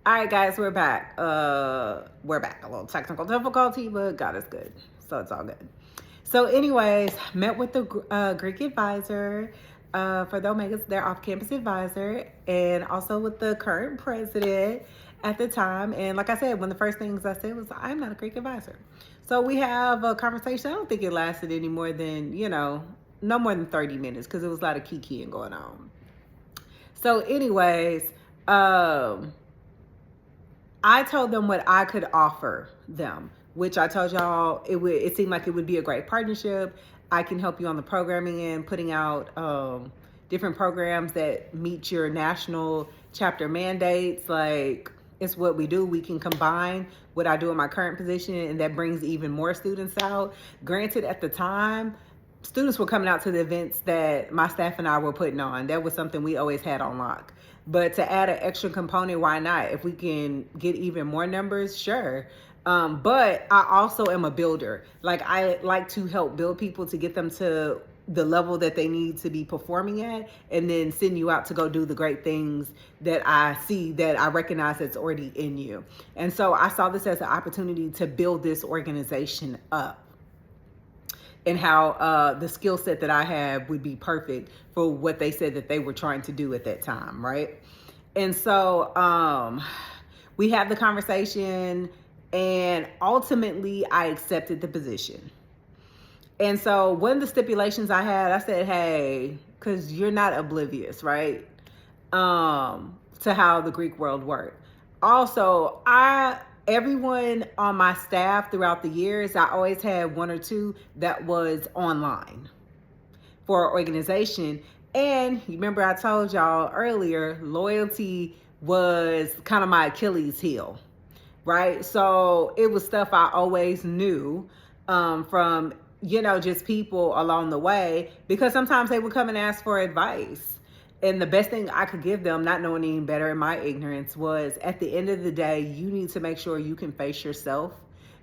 All right, guys, we're back. We're back. A little technical difficulty, but God is good, so it's all good. So, anyways, met with the Greek advisor for the Omegas, their off-campus advisor, and also with the current president at the time. And like I said, one of the first things I said was, "I'm not a Greek advisor." So we have a conversation. I don't think it lasted any more than no more than 30 minutes because it was a lot of kikiing going on. So, anyways, I told them what I could offer them, which I told y'all it seemed like it would be a great partnership. I can help you on the programming and putting out different programs that meet your national chapter mandates. Like, it's what we do. We can combine what I do in my current position, and that brings even more students out. Granted, at the time, students were coming out to the events that my staff and I were putting on. That was something we always had on lock. But to add an extra component, why not? If we can get even more numbers, sure. But I also am a builder. Like, I like to help build people to get them to the level that they need to be performing at, and then send you out to go do the great things that I see, that I recognize that's already in you. And so I saw this as an opportunity to build this organization up, and how the skill set that I have would be perfect for what they said that they were trying to do at that time, right? And so we had the conversation, and ultimately I accepted the position. And so one of the stipulations I had, I said, hey, because you're not oblivious, right, to how the Greek world worked. Also, everyone on my staff throughout the years, I always had one or two that was online for our organization. And you remember I told y'all earlier, loyalty was kind of my Achilles heel, right? So it was stuff I always knew from, just people along the way, because sometimes they would come and ask for advice. And the best thing I could give them, not knowing any better in my ignorance, was at the end of the day, you need to make sure you can face yourself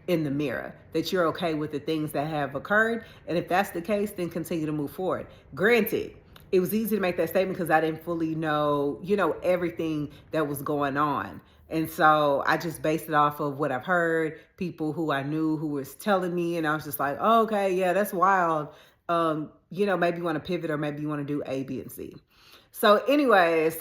in the mirror, that you're okay with the things that have occurred. And if that's the case, then continue to move forward. Granted, it was easy to make that statement because I didn't fully know, everything that was going on. And so I just based it off of what I've heard, people who I knew who was telling me, and I was just like, oh, okay, yeah, that's wild. Maybe you want to pivot, or maybe you want to do A, B, and C. So anyways,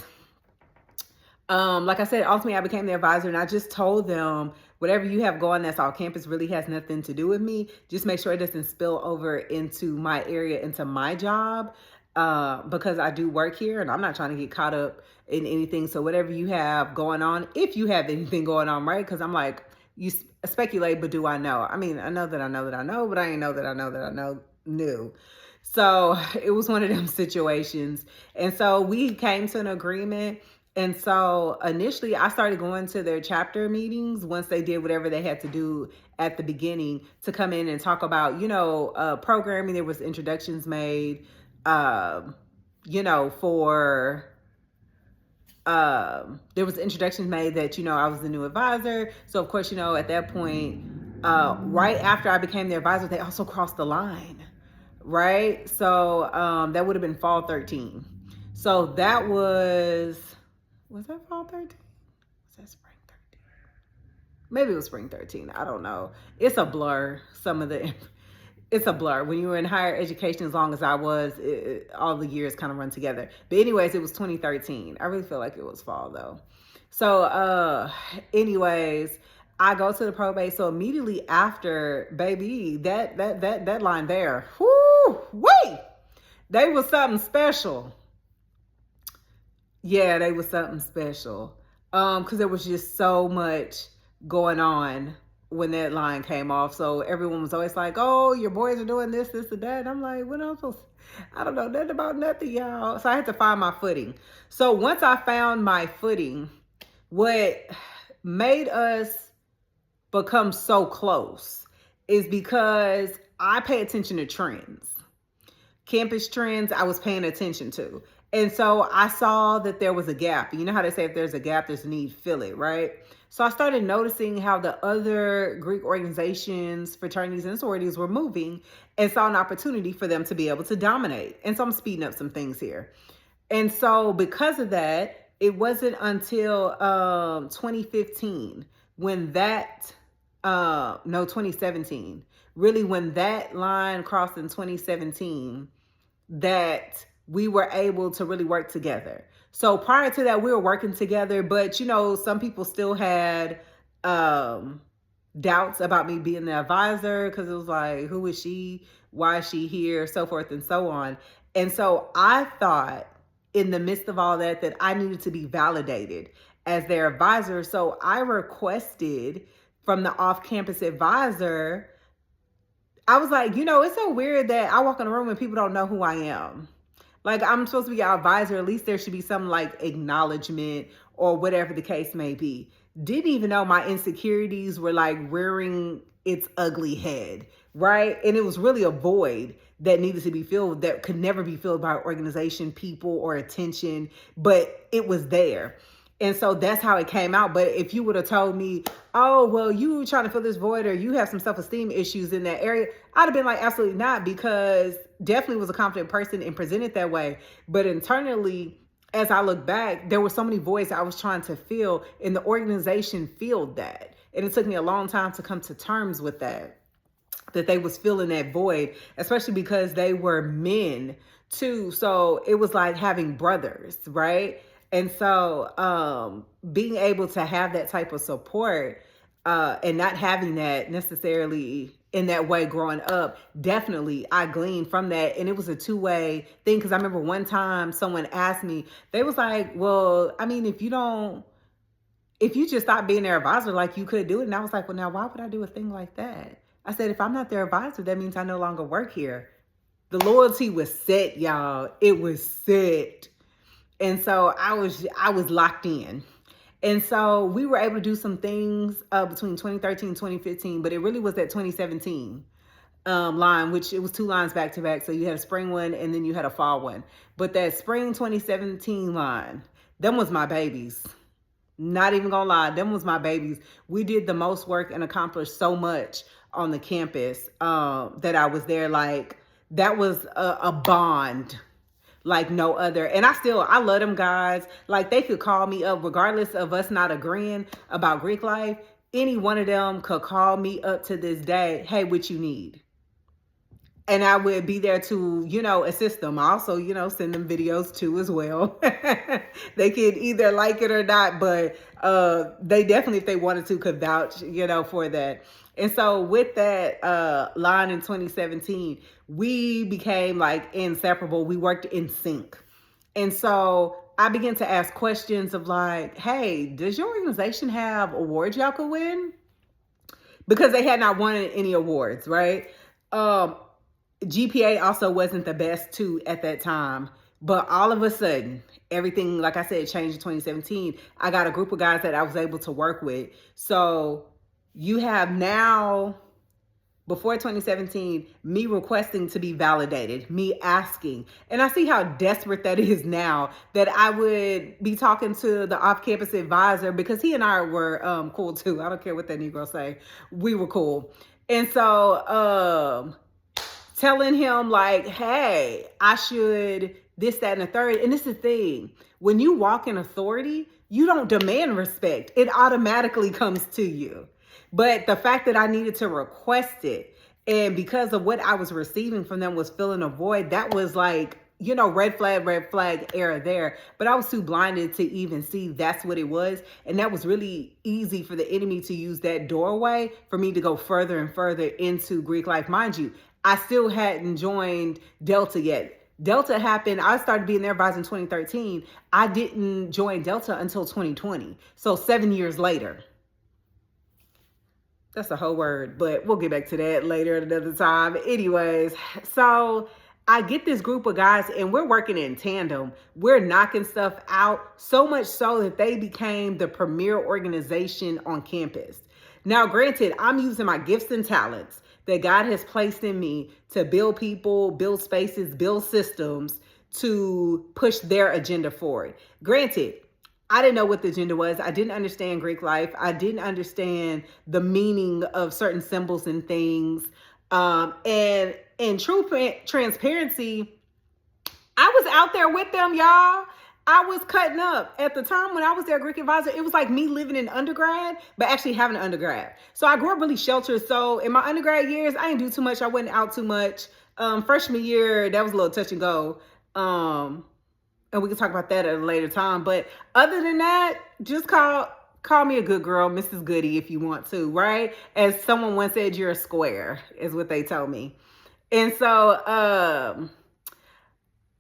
like I said, ultimately I became the advisor, and I just told them, whatever you have going that's off campus really has nothing to do with me. Just make sure it doesn't spill over into my area, into my job, because I do work here and I'm not trying to get caught up in anything. So whatever you have going on, if you have anything going on, right? Because I'm like, you speculate, but do I know? I mean, I know that I know that I know, but I ain't know that I know that I knew. So it was one of them situations. And so we came to an agreement. And so initially I started going to their chapter meetings once they did whatever they had to do at the beginning to come in and talk about, programming. There was introductions made, there was introductions made that, I was the new advisor. So of course, at that point, right after I became their advisor, they also crossed the line. Right? So that would have been fall 13. So that was that fall 13? Was that spring 13? Maybe it was spring 13. I don't know. It's a blur. It's a blur. When you were in higher education, as long as I was, all the years kind of run together. But anyways, it was 2013. I really feel like it was fall though. So anyways, I go to the probate. So immediately after, baby, that line there, wait, they was something special. Yeah, they was something special. Because there was just so much going on when that line came off. So everyone was always like, oh, your boys are doing this, and that. And I'm like, what am I supposed to? I don't know nothing about nothing, y'all. So I had to find my footing. So once I found my footing, what made us become so close is because I pay attention to trends. Campus trends I was paying attention to. And so I saw that there was a gap. You know how they say if there's a gap, there's a need, fill it, right? So I started noticing how the other Greek organizations, fraternities, and sororities were moving, and saw an opportunity for them to be able to dominate. And so I'm speeding up some things here. And so because of that, it wasn't until 2015 when that, no, 2017, really when that line crossed in 2017, that we were able to really work together. So prior to that, we were working together, but you know, some people still had doubts about me being the advisor, because it was like, who is she? Why is she here? So forth and so on. And so I thought in the midst of all that, that I needed to be validated as their advisor. So I requested from the off-campus advisor, I was like, you know, it's so weird that I walk in a room and people don't know who I am. Like, I'm supposed to be our advisor. At least there should be some like acknowledgement or whatever the case may be. Didn't even know my insecurities were like rearing its ugly head, right? And it was really a void that needed to be filled that could never be filled by organization, people, or attention, but it was there. And so that's how it came out. But if you would have told me, oh, well, you trying to fill this void or you have some self-esteem issues in that area, I'd have been like, absolutely not, because definitely was a confident person and presented that way. But internally, as I look back, there were so many voids I was trying to fill, and the organization filled that. And it took me a long time to come to terms with that they was filling that void, especially because they were men too. So it was like having brothers, right? And so being able to have that type of support and not having that necessarily in that way growing up, definitely I gleaned from that. And it was a two-way thing, because I remember one time someone asked me, they was like, well, I mean, if you just stop being their advisor, like you could do it. And I was like, well, now why would I do a thing like that? I said, if I'm not their advisor, that means I no longer work here. The loyalty was set, y'all. It was set. And so I was locked in. And so we were able to do some things between 2013 and 2015, but it really was that 2017 line, which it was 2 lines back to back. So you had a spring one and then you had a fall one. But that spring 2017 line, them was my babies. Not even gonna lie, them was my babies. We did the most work and accomplished so much on the campus that I was there. Like, that was a bond like no other. And I love them guys. Like, they could call me up regardless of us not agreeing about Greek life. Any one of them could call me up to this day. Hey, what you need? And I would be there to, you know, assist them. I also, you know, send them videos too as well. They could either like it or not, but they definitely, if they wanted to, could vouch, you know, for that. And so with that line in 2017, we became like inseparable. We worked in sync. And so I began to ask questions of like, hey, does your organization have awards y'all could win? Because they had not won any awards, right? GPA also wasn't the best too at that time. But all of a sudden, everything, like I said, changed in 2017. I got a group of guys that I was able to work with. So you have now, before 2017, me requesting to be validated, me asking. And I see how desperate that is now, that I would be talking to the off-campus advisor, because he and I were cool too. I don't care what that Negro say. We were cool. And so telling him like, hey, I should this, that, and the third. And this is the thing. When you walk in authority, you don't demand respect. It automatically comes to you. But the fact that I needed to request it, and because of what I was receiving from them was filling a void, that was like, you know, red flag era there. But I was too blinded to even see that's what it was. And that was really easy for the enemy to use that doorway for me to go further and further into Greek life. Mind you, I still hadn't joined Delta yet. Delta happened, I started being their advisor in 2013. I didn't join Delta until 2020. So 7 years later. That's a whole word, but we'll get back to that later at another time. Anyways, so I get this group of guys and we're working in tandem. We're knocking stuff out, so much so that they became the premier organization on campus. Now, granted, I'm using my gifts and talents that God has placed in me to build people, build spaces, build systems to push their agenda forward. Granted, I didn't know what the agenda was. I didn't understand Greek life. I didn't understand the meaning of certain symbols and things. And in true transparency, I was out there with them, y'all. I was cutting up. At the time when I was their Greek advisor, it was like me living in undergrad, but actually having an undergrad. So I grew up really sheltered. So in my undergrad years, I didn't do too much. I wasn't out too much. Freshman year, that was a little touch and go. And we can talk about that at a later time. But other than that, just call me a good girl, Mrs. Goody, if you want to, right? As someone once said, you're a square, is what they told me. And so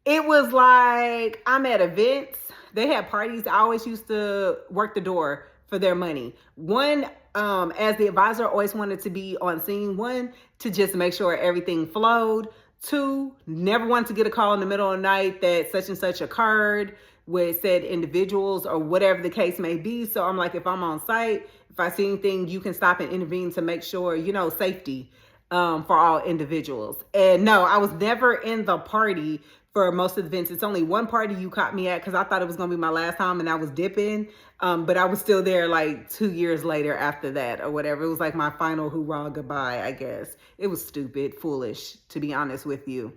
it was like I'm at events. They had parties. I always used to work the door for their money. One, as the advisor, always wanted to be on scene. One, to just make sure everything flowed. Two, never wanted to get a call in the middle of the night that such and such occurred with said individuals or whatever the case may be. So I'm like, if I'm on site, if I see anything, you can stop and intervene to make sure, safety for all individuals. And no, I was never in the party for most of the events. It's only one party you caught me at because I thought it was going to be my last time and I was dipping. But I was still there like 2 years later after that or whatever. It was like my final hoorah goodbye, I guess. It was stupid, foolish, to be honest with you.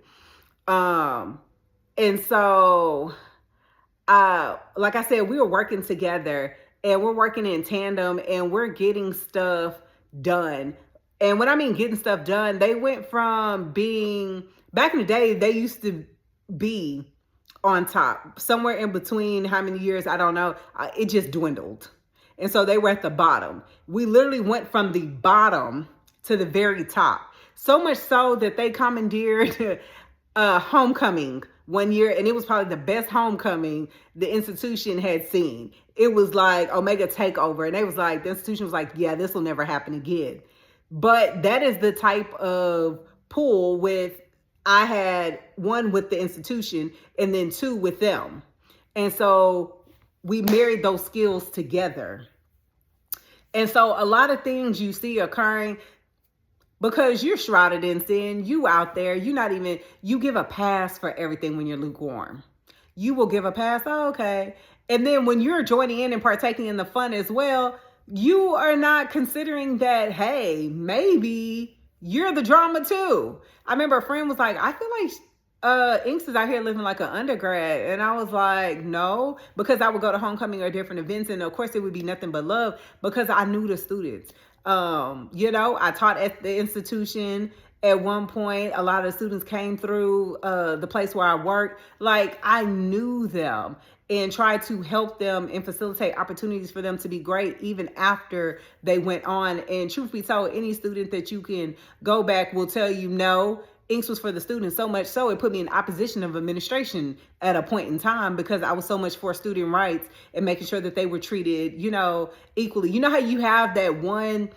And so, like I said, we were working together and we're working in tandem and we're getting stuff done. And when I mean getting stuff done, they went from being, back in the day, they used to be on top, somewhere in between how many years, I don't know. It just dwindled. And so they were at the bottom. We literally went from the bottom to the very top. So much so that they commandeered homecoming one year. And it was probably the best homecoming the institution had seen. It was like Omega takeover. And they was like, the institution was like, yeah, this will never happen again. But that is the type of pull with, I had one with the institution and then two with them. And so we married those skills together. And so a lot of things you see occurring because you're shrouded in sin, you out there, you give a pass for everything when you're lukewarm. You will give a pass, oh, okay. And then when you're joining in and partaking in the fun as well, you are not considering that, hey, maybe you're the drama too. I remember a friend was like, I feel like Inks is out here living like an undergrad. And I was like, no, because I would go to homecoming or different events. And of course it would be nothing but love because I knew the students. I taught at the institution. At one point, a lot of students came through the place where I worked. Like I knew them and tried to help them and facilitate opportunities for them to be great even after they went on. And truth be told, any student that you can go back will tell you no, Inks was for the students, so much so it put me in opposition of administration at a point in time because I was so much for student rights and making sure that they were treated, equally. You know how you have that one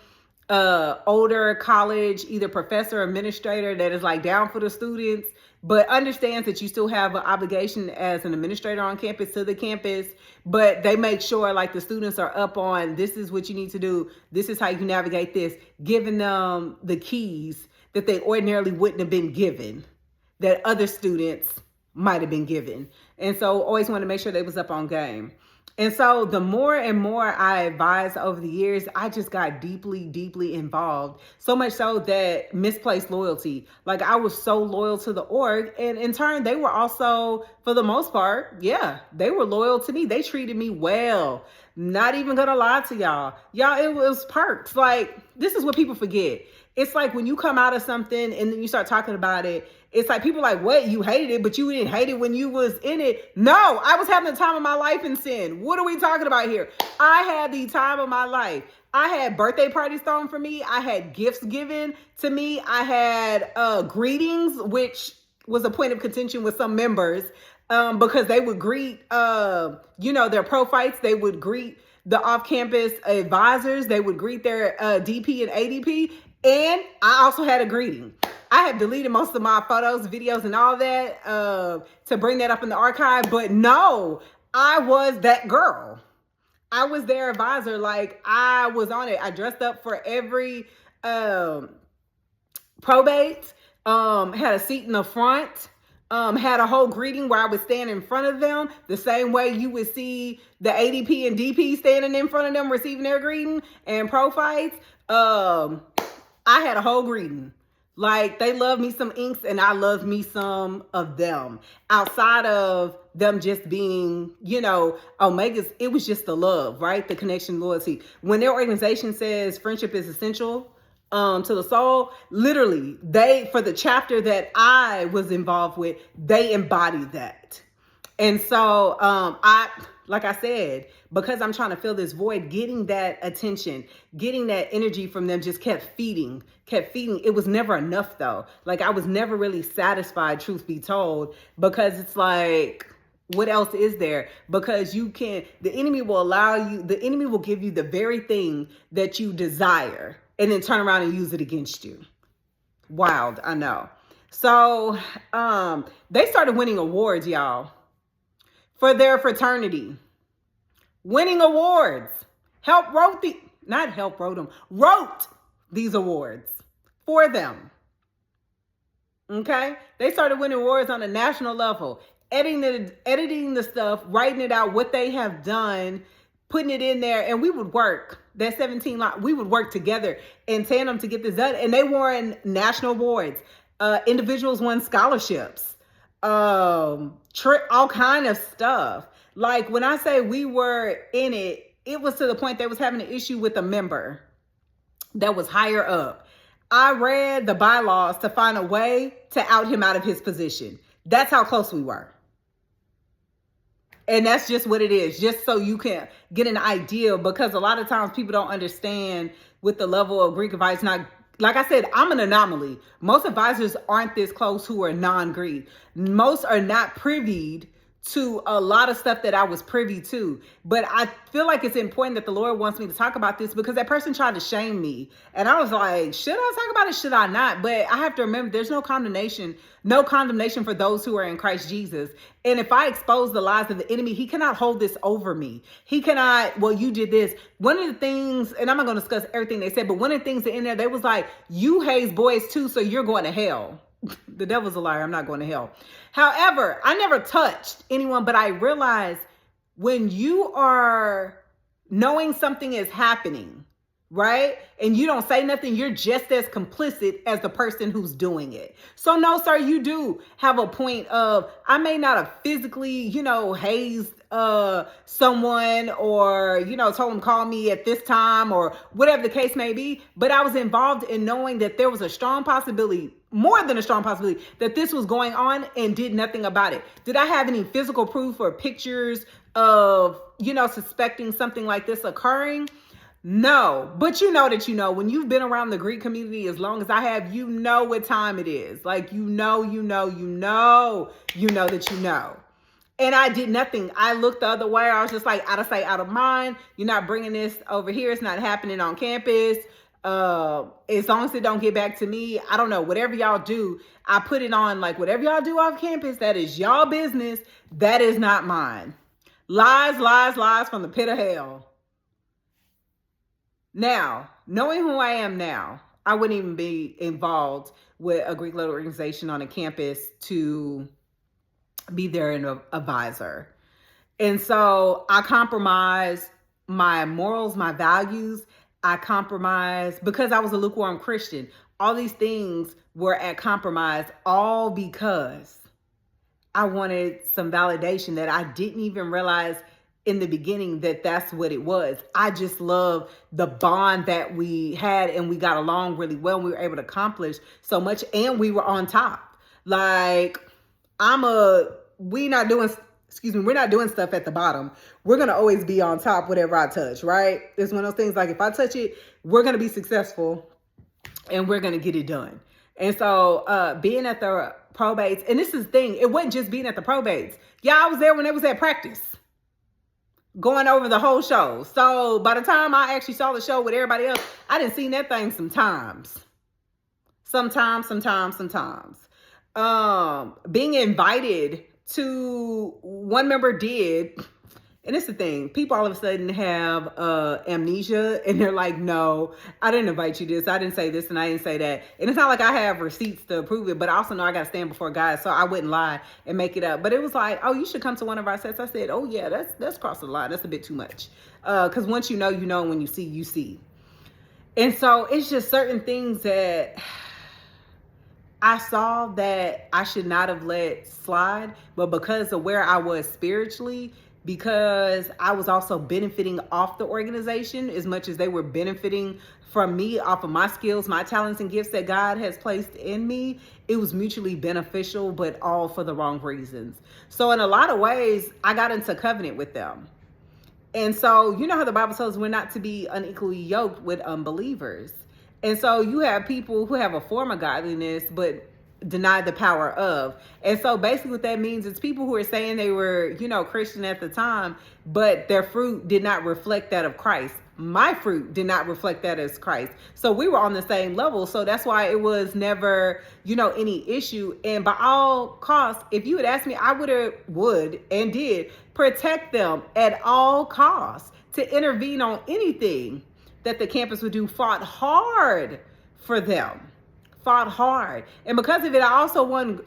older college, either professor or administrator that is like down for the students, but understands that you still have an obligation as an administrator on campus to the campus, but they make sure like the students are up on, this is what you need to do. This is how you navigate this, giving them the keys that they ordinarily wouldn't have been given, that other students might have been given. And so always want to make sure they was up on game. And so the more and more I advised over the years, I just got deeply, deeply involved. So much so that misplaced loyalty. Like I was so loyal to the org. And in turn, they were also, for the most part, they were loyal to me. They treated me well. Not even gonna lie to y'all. It was perks. Like, this is what people forget. It's like when you come out of something and then you start talking about it, it's like people like, what? You hated it, but you didn't hate it when you was in it. No, I was having the time of my life in sin. What are we talking about here? I had the time of my life. I had birthday parties thrown for me. I had gifts given to me. I had greetings, which was a point of contention with some members because they would greet, their pro-fights. They would greet the off-campus advisors. They would greet their DP and ADP. And I also had a greeting. I have deleted most of my photos, videos, and all that to bring that up in the archive. But no, I was that girl. I was their advisor. Like, I was on it. I dressed up for every probate, had a seat in the front, had a whole greeting where I would stand in front of them the same way you would see the ADP and DP standing in front of them receiving their greeting and pro fights. I had a whole greeting. Like, they love me some inks and I love me some of them. Outside of them just being, Omegas, it was just the love, right? The connection, loyalty. When their organization says friendship is essential to the soul, literally, for the chapter that I was involved with, they embodied that. And so like I said, because I'm trying to fill this void, getting that attention, getting that energy from them just kept feeding. It was never enough though. Like, I was never really satisfied, truth be told, because it's like, what else is there? Because the enemy will give you the very thing that you desire and then turn around and use it against you. Wild, I know. So they started winning awards, y'all, for their fraternity. Winning awards. Wrote these awards for them. Okay? They started winning awards on a national level, editing the stuff, writing it out, what they have done, putting it in there, and we would work. That 17 line, we would work together in tandem to get this done. And they won national awards. Individuals won scholarships. All kind of stuff. Like, when I say we were in it, it was to the point they was having an issue with a member that was higher up. I read the bylaws to find a way to out him out of his position. That's how close we were. And that's just what it is, just so you can get an idea, because a lot of times people don't understand with the level of Greek advice. Not, like I said, I'm an anomaly. Most advisors aren't this close who are non-Greek. Most are not privy to a lot of stuff that I was privy to. But I feel like it's important that the Lord wants me to talk about this, because that person tried to shame me. And I was like, should I talk about it? Should I not? But I have to remember, there's no condemnation for those who are in Christ Jesus. And if I expose the lies of the enemy, he cannot hold this over me. He cannot, well, you did this. One of the things, and I'm not going to discuss everything they said, but one of the things in there, they was like, you haze boys too, so you're going to hell. The devil's a liar. I'm not going to hell. However, I never touched anyone, but I realized when you are knowing something is happening, right? And you don't say nothing, you're just as complicit as the person who's doing it. So no, sir, you do have a point of, I may not have physically, hazed someone, or, told them call me at this time, or whatever the case may be. But I was involved in knowing that there was a strong possibility, more than a strong possibility, that this was going on, and did nothing about it. Did I have any physical proof or pictures of, suspecting something like this occurring? No, but when you've been around the Greek community as long as I have, what time it is. Like, that. And I did nothing. I looked the other way. I was just like, out of sight, out of mind. You're not bringing this over here. It's not happening on campus. As long as it don't get back to me, I don't know, whatever y'all do, I put it on, like, whatever y'all do off campus, that is y'all business. That is not mine. Lies, lies, lies from the pit of hell. Now, knowing who I am now, I wouldn't even be involved with a Greek-led organization on a campus to be there an advisor. And so I compromised my morals, my values. I compromised because I was a lukewarm Christian. All these things were at compromise, all because I wanted some validation that I didn't even realize in the beginning that that's what it was. I just love the bond that we had, and we got along really well. And we were able to accomplish so much, and we were on top. Like, we're not doing stuff at the bottom. We're going to always be on top, whatever I touch, right? It's one of those things, like, if I touch it, we're going to be successful and we're going to get it done. And so being at the probates, and this is the thing, it wasn't just being at the probates. Yeah, I was there when they was at practice, going over the whole show. So by the time I actually saw the show with everybody else, I didn't see that thing sometimes. Being invited to, one member did, and it's the thing, people all of a sudden have amnesia, and they're like, no, I didn't invite you this, I didn't say this, and I didn't say that. And it's not like I have receipts to prove it, but I also know I got to stand before God, so I wouldn't lie and make it up. But it was like, oh, you should come to one of our sets. I said, oh yeah, that's crossed the line. That's a bit too much. Because once you know, when you see, you see. And so it's just certain things that I saw that I should not have let slide, but because of where I was spiritually, because I was also benefiting off the organization as much as they were benefiting from me off of my skills, my talents and gifts that God has placed in me, it was mutually beneficial, but all for the wrong reasons. So in a lot of ways, I got into covenant with them. And so, you know how the Bible says we're not to be unequally yoked with unbelievers. And so you have people who have a form of godliness, but deny the power of. And so basically what that means is people who are saying they were, Christian at the time, but their fruit did not reflect that of Christ. My fruit did not reflect that as Christ. So we were on the same level. So that's why it was never, any issue. And by all costs, if you had asked me, I would and did protect them at all costs, to intervene on anything that the campus would do, fought hard for them. Fought hard. And because of it, I also won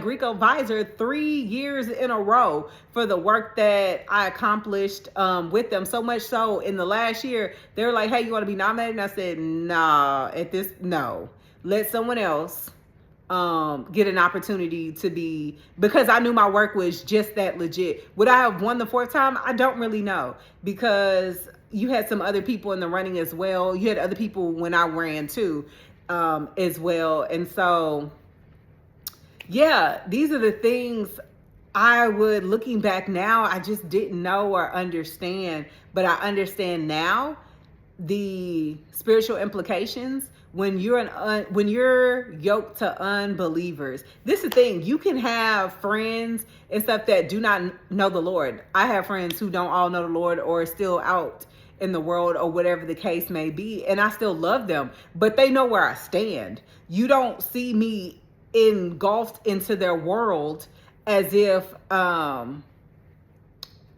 Greek Advisor 3 years in a row for the work that I accomplished with them. So much so in the last year, they were like, hey, you want to be nominated? And I said, nah, no. Let someone else get an opportunity to be, because I knew my work was just that legit. Would I have won the 4th time? I don't really know, because you had some other people in the running as well. You had other people when I ran too. As well. And so, yeah, these are the things I would, looking back now, I just didn't know or understand, but I understand now the spiritual implications when you're yoked to unbelievers. This is the thing. You can have friends and stuff that do not know the Lord. I have friends who don't all know the Lord or are still out in the world or whatever the case may be, and I still love them, but they know where I stand. You don't see me engulfed into their world as if I'm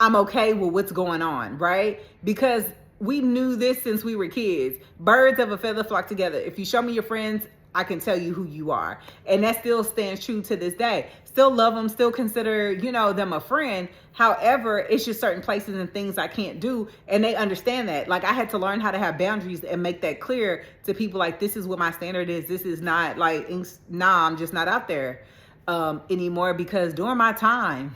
okay with what's going on, right? Because we knew this since we were kids. Birds of a feather flock together. If you show me your friends, I can tell you who you are. And that still stands true to this day. Still love them, still consider, them a friend. However, it's just certain places and things I can't do. And they understand that. Like, I had to learn how to have boundaries and make that clear to people. Like, this is what my standard is. This is not like, nah, I'm just not out there anymore. Because during my time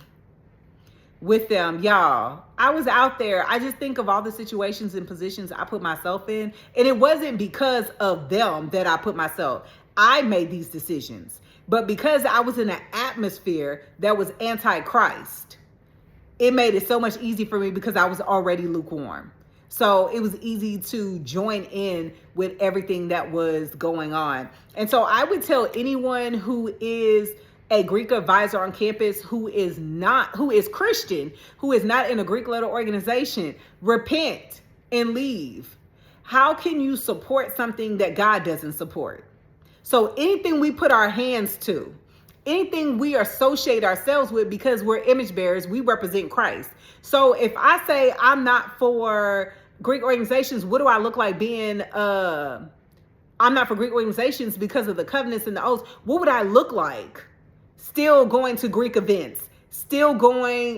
with them, y'all, I was out there. I just think of all the situations and positions I put myself in. And it wasn't because of them that I put myself. I made these decisions. But because I was in an atmosphere that was anti-Christ, it made it so much easier for me because I was already lukewarm. So it was easy to join in with everything that was going on. And so I would tell anyone who is a Greek advisor on campus who is Christian, who is not in a Greek-led organization, repent and leave. How can you support something that God doesn't support? So anything we put our hands to, anything we associate ourselves with, because we're image bearers, we represent Christ. So if I say I'm not for Greek organizations, what do I look like being I'm not for Greek organizations because of the covenants and the oaths? What would I look like? Still going to Greek events, still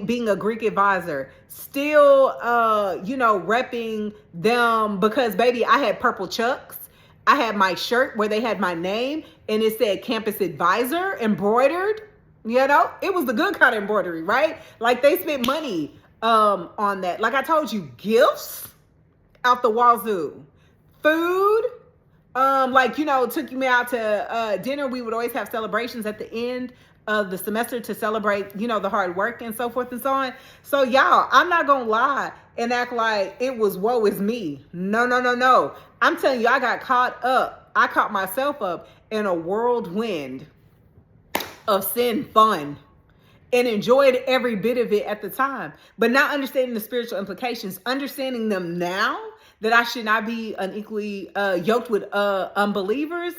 being a Greek advisor, still, repping them, because baby, I had purple chucks. I had my shirt where they had my name and it said campus advisor embroidered. It was the good kind of embroidery, right? Like, they spent money on that. Like I told you, gifts out the wazoo, food. Took me out to dinner. We would always have celebrations at the end of the semester to celebrate, the hard work and so forth and so on. So y'all, I'm not going to lie and act like it was woe is me. No. I'm telling you, I got caught up. I caught myself up in a whirlwind of sin fun and enjoyed every bit of it at the time, but not understanding the spiritual implications, understanding them now, that I should not be unequally yoked with unbelievers.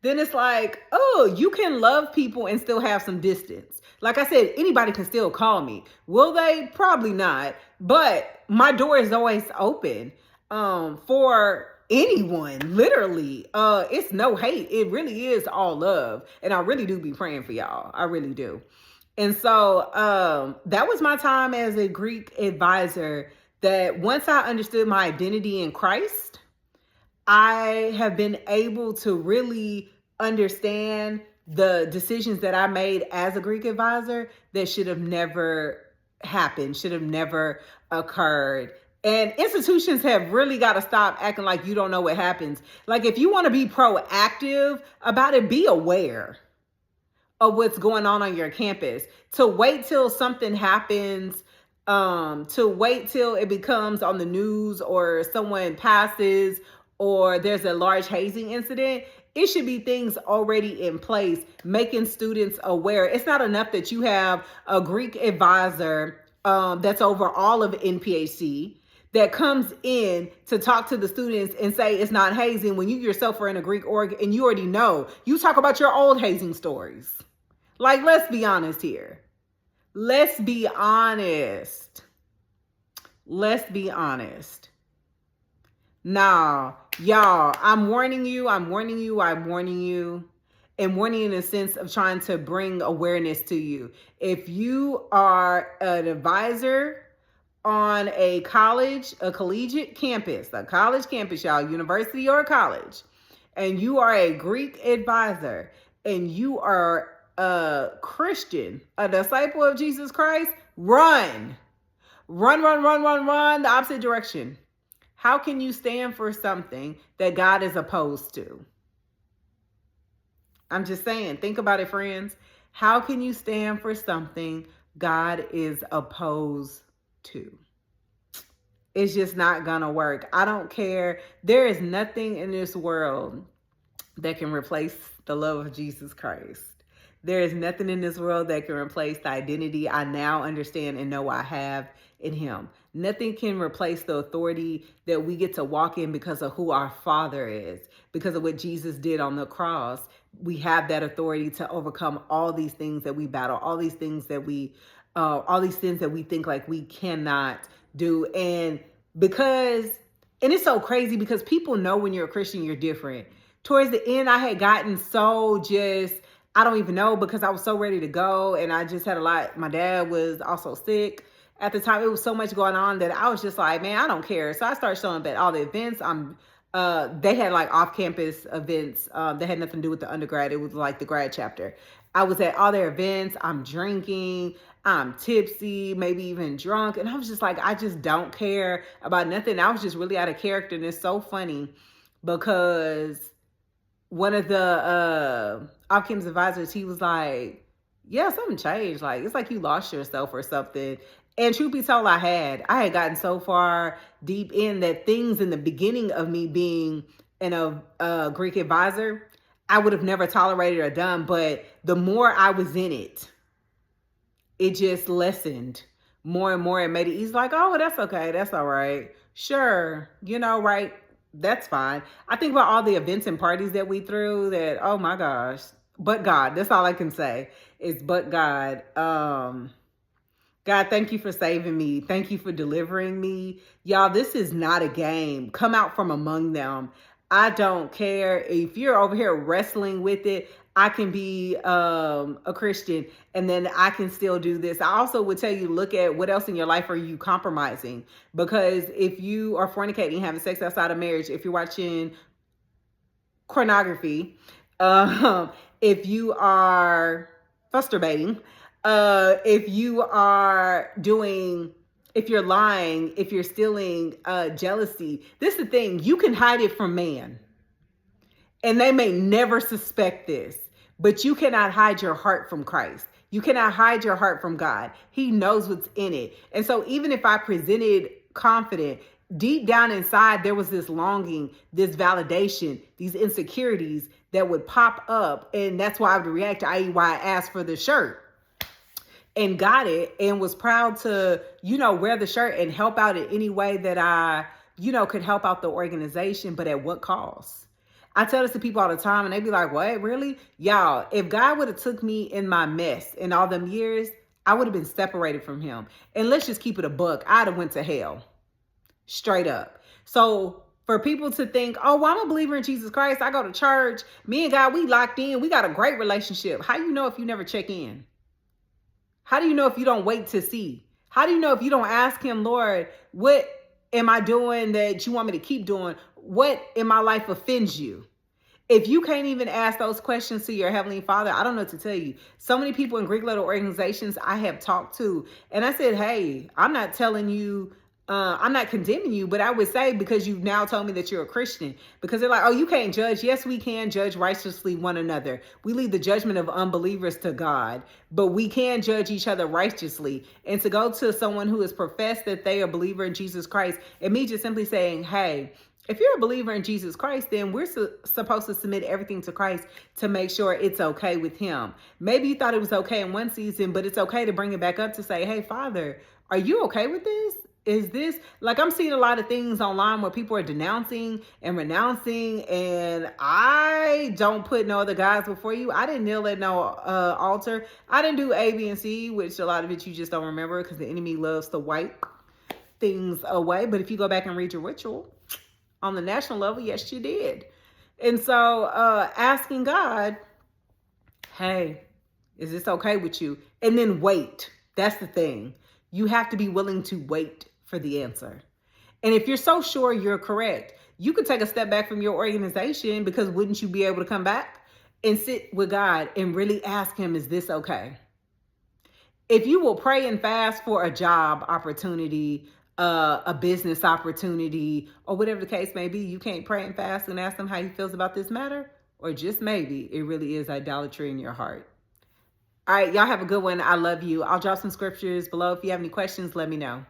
Then it's like, oh, you can love people and still have some distance. Like I said, anybody can still call me. Will they? Probably not. But my door is always open for anyone, literally. It's no hate. It really is all love. And I really do be praying for y'all. I really do. And so that was my time as a Greek advisor, that once I understood my identity in Christ, I have been able to really understand the decisions that I made as a Greek advisor that should have never happened, should have never occurred. And institutions have really got to stop acting like you don't know what happens. Like, if you want to be proactive about it, be aware of what's going on your campus. To wait till something happens, to wait till it becomes on the news or someone passes or there's a large hazing incident, it should be things already in place, making students aware. It's not enough that you have a Greek advisor that's over all of NPHC that comes in to talk to the students and say it's not hazing when you yourself are in a Greek org and you already know. You talk about your old hazing stories. Like, let's be honest here. Let's be honest. Let's be honest. Now, y'all, I'm warning you. And warning in a sense of trying to bring awareness to you. If you are an advisor on a collegiate campus, y'all, university or college, and you are a Greek advisor and you are a Christian, a disciple of Jesus Christ, run the opposite direction. How can you stand for something that God is opposed to? I'm just saying, think about it, friends. How can you stand for something God is opposed to? It's just not gonna work. I don't care. There is nothing in this world that can replace the love of Jesus Christ. There is nothing in this world that can replace the identity I now understand and know I have in him. Nothing can replace the authority that we get to walk in because of who our Father is, because of what Jesus did on the cross. We have that authority to overcome all these things that we battle, all these things that we think like we cannot do. And it's so crazy because people know when you're a Christian, you're different. Towards the end, I had gotten so I don't even know, because I was so ready to go and I just had a lot. My dad was also sick at the time. It was so much going on that I was just like, man, I don't care. So I started showing up at all the events. They had like off-campus events that had nothing to do with the undergrad. It was like the grad chapter. I was at all their events. I'm drinking. I'm tipsy, maybe even drunk. And I was just like, I just don't care about nothing. I was just really out of character. And it's so funny because one of the off-campus advisors, he was like, yeah, something changed. Like, it's like you lost yourself or something. And truth be told, I had gotten so far deep in that things in the beginning of me being a Greek advisor, I would have never tolerated or done. But the more I was in it, it just lessened more and more. It made it easy. Like, oh, that's okay. That's all right. Sure. Right. That's fine. I think about all the events and parties that we threw that, oh my gosh, but God, that's all I can say is, but God, God, thank you for saving me. Thank you for delivering me. Y'all, this is not a game. Come out from among them. I don't care if you're over here wrestling with it. I can be a Christian and then I can still do this. I also would tell you, look at what else in your life are you compromising? Because if you are fornicating, having sex outside of marriage, if you're watching pornography, if you are masturbating, if you're lying, if you're stealing, jealousy, this is the thing. You can hide it from man. And they may never suspect this, but you cannot hide your heart from Christ. You cannot hide your heart from God. He knows what's in it. And so even if I presented confident, deep down inside, there was this longing, this validation, these insecurities that would pop up. And that's why I would react, i.e. why I asked for the shirt and got it and was proud to, wear the shirt and help out in any way that I, could help out the organization, but at what cost? I tell this to people all the time and they be like, what, really? Y'all, if God would have took me in my mess in all them years, I would have been separated from him. And let's just keep it a buck. I'd have went to hell. Straight up. So for people to think, oh, well, I'm a believer in Jesus Christ. I go to church. Me and God, we locked in. We got a great relationship. How do you know if you never check in? How do you know if you don't wait to see? How do you know if you don't ask him, Lord, what am I doing that you want me to keep doing? What in my life offends you? If you can't even ask those questions to your Heavenly Father, I don't know what to tell you. So many people in Greek letter organizations I have talked to, and I said, hey, I'm not telling you, I'm not condemning you, but I would say, because you've now told me that you're a Christian, because they're like, oh, you can't judge. Yes, we can judge righteously one another. We leave the judgment of unbelievers to God, but we can judge each other righteously. And to go to someone who has professed that they are a believer in Jesus Christ, and me just simply saying, hey, if you're a believer in Jesus Christ, then we're supposed to submit everything to Christ to make sure it's okay with him. Maybe you thought it was okay in one season, but it's okay to bring it back up to say, hey, Father, are you okay with this? Is this, like, I'm seeing a lot of things online where people are denouncing and renouncing, and I don't put no other gods before you. I didn't kneel at no altar. I didn't do A, B, and C, which a lot of it you just don't remember because the enemy loves to wipe things away. But if you go back and read your ritual, on the national level, yes, you did. And so asking God, hey, is this okay with you? And then wait. That's the thing. You have to be willing to wait for the answer. And if you're so sure you're correct, you could take a step back from your organization, because wouldn't you be able to come back and sit with God and really ask him, is this okay? If you will pray and fast for a job opportunity, a business opportunity, or whatever the case may be, you can't pray and fast and ask him how he feels about this matter, or just maybe it really is idolatry in your heart. All right, y'all have a good one. I love you. I'll drop some scriptures below. If you have any questions, let me know.